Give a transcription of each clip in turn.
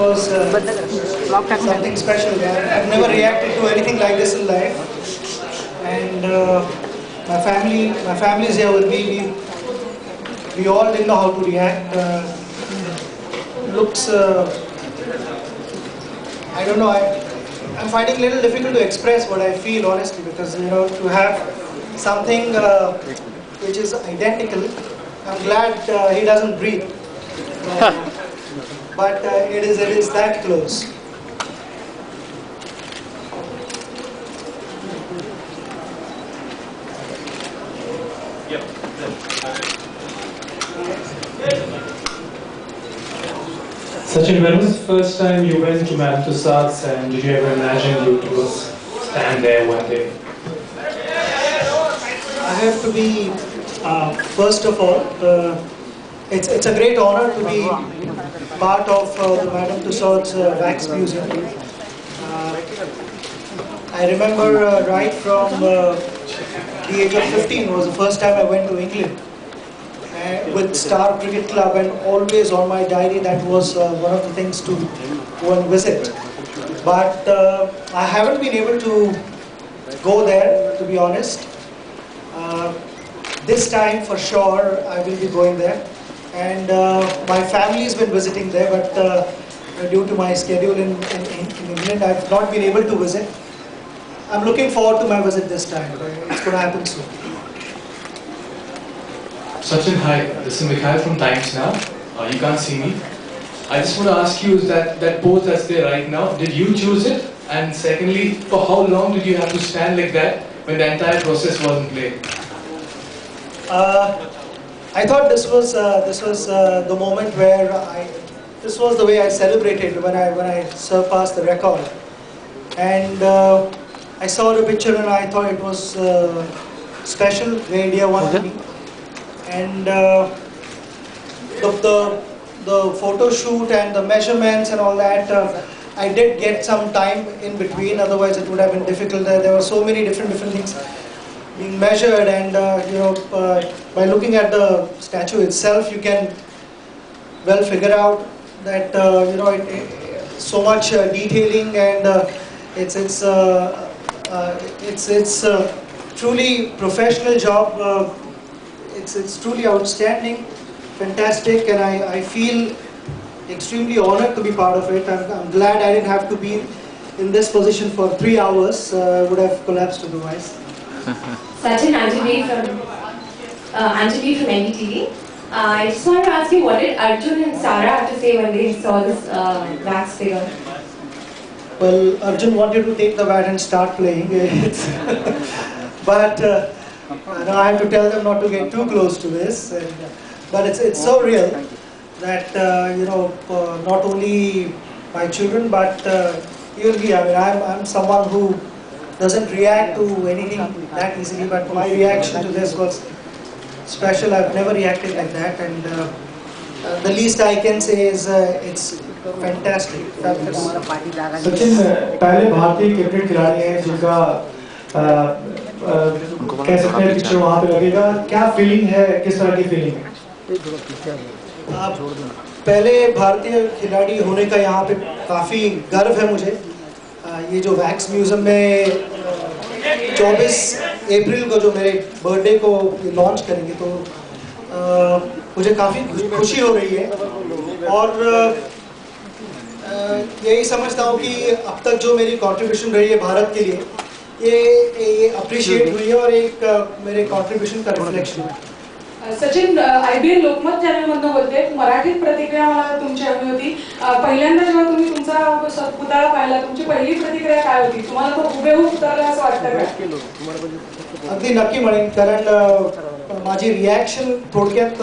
was something special. I've never reacted to anything like this in life, and my family is here with me. We all didn't know how to react. Looks, I don't know. I'm finding it a little difficult to express what I feel honestly, because to have something which is identical. I'm glad he doesn't breathe, but it is that close. Sachin, when was the first time you went to Madame Tussauds, and did you ever imagine you to stand there one day? I have to be, first of all, it's a great honor to be part of the Madame Tussauds Wax Museum. I remember right from the age of 15 was the first time I went to England with Star Cricket Club, and always on my diary that was one of the things to go and visit. But I haven't been able to go there, to be honest. This time for sure I will be going there, and my family has been visiting there, but due to my schedule in England I've not been able to visit. I'm looking forward to my visit this time. It's going to happen soon. Sachin, hi, this is Mikhail from Times Now. You can't see me. I just want to ask you, is that pose that's there right now, did you choose it? And secondly, for how long did you have to stand like that when the entire process was in play? I thought this was the moment where this was the way I celebrated when I surpassed the record, and I saw the picture and I thought it was special, the India wanted me, and the photo shoot and the measurements and all that. I did get some time in between, otherwise it would have been difficult. There were so many different things being measured, and by looking at the statue itself, you can well figure out that so much detailing, and it's truly professional job. It's truly outstanding, fantastic, and I feel extremely honored to be part of it. I'm glad I didn't have to be in this position for 3 hours. I would have collapsed otherwise. Sachin, Anjali from NDTV. I just want to ask you, what did Arjun and Sara have to say when they saw this wax figure? Well, Arjun wanted to take the bat and start playing it, but now I have to tell them not to get too close to this. But it's so real that not only my children, but even me. I mean, I'm someone who doesn't react to anything that easily, but my reaction to this was special. I've never reacted like that, and the least I can say is it's fantastic. Sachin, पहले भारतीय cricket खिलाड़ी हैं जिनका कह सकते हैं picture वहाँ पे लगेगा, क्या फीलिंग है, किस तरह की फीलिंग है? पहले भारतीय खिलाड़ी होने का यहाँ पे काफ़ी गर्व है मुझे। ये जो वैक्स म्यूजियम में 24 अप्रैल को जो मेरे बर्थडे को लॉन्च करेंगे, तो मुझे काफ़ी खुशी हो रही है, और यही समझता हूँ कि अब तक जो मेरी कंट्रीब्यूशन रही है भारत के लिए, ये अप्रिशिएट हुई है, और एक मेरे कंट्रीब्यूशन का रिफ्लेक्शन है। सचिन, IBN लोकमत चॅनलमधून बोलते, मराठीत प्रतिक्रिया मला तुमची हवी होती। पहिल्यांदा जेव्हा तुम्ही तुमचा पुतळा पाहिला, तुमची पहिली प्रतिक्रिया काय होती? तुम्हाला तो हुबेहूब उतरला असं वाटतं का? अगदी नक्की म्हणेन, कारण माझी रिॲक्शन थोडक्यात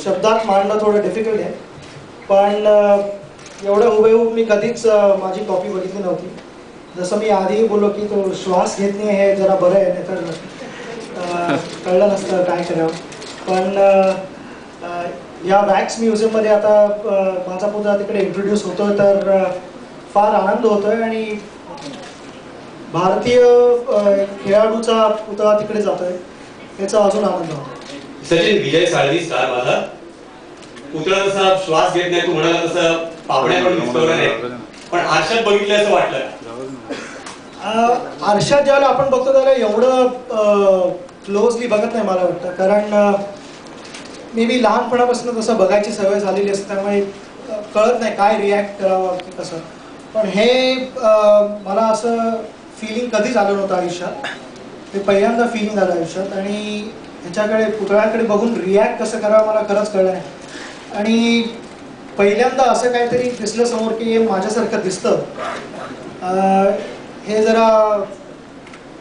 शब्दात मांडणं थोडं डिफिकल्ट आहे, पण एवढं हुबेहूब मी कधीच माझी कॉपी बघितली नव्हती. जसं मी आधी बोललो की तो श्वास घेत नाही हे जरा बरं आहे, नाही तर कळलं नसतं काय करावं. पण या वॅक्स म्युझियममध्ये आता माझा पुतळा तिकडे इंट्रोड्यूस होतोय, तर फार आनंद होतोय, आणि भारतीय खेळाडूचा पुतळा तिकडे जातोय याचा अजून आनंद होतो. सचिन, विजय साळवी, स्टार माझा. पुतळा जसा श्वास घेत नाही तू म्हणाला तसं पाहुण्याकडून दिसवलं नाही, पण आरशात बघितलं असं वाटलं का? आरशात ज्यावेळेला आपण बघतो त्याला एवढं क्लोजली बघत नाही मला वाटतं, कारण मे बी लहानपणापासून तसं बघायची सवय झालेली असते, त्यामुळे कळत नाही काय रिॲक्ट करावं की कसं. पण हे मला असं फिलिंग कधीच आलं नव्हतं आयुष्यात, ते पहिल्यांदा फिलिंग आलं आयुष्यात. आणि ह्याच्याकडे पुतळ्याकडे बघून रिॲक्ट कसं करावं मला खरंच कळलं नाही. आणि पहिल्यांदा असं काहीतरी दिसलं समोर की हे माझ्यासारखं दिसतं, हे जरा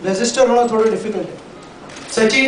रेजिस्टर होणं थोडं डिफिकल्ट आहे. सचिन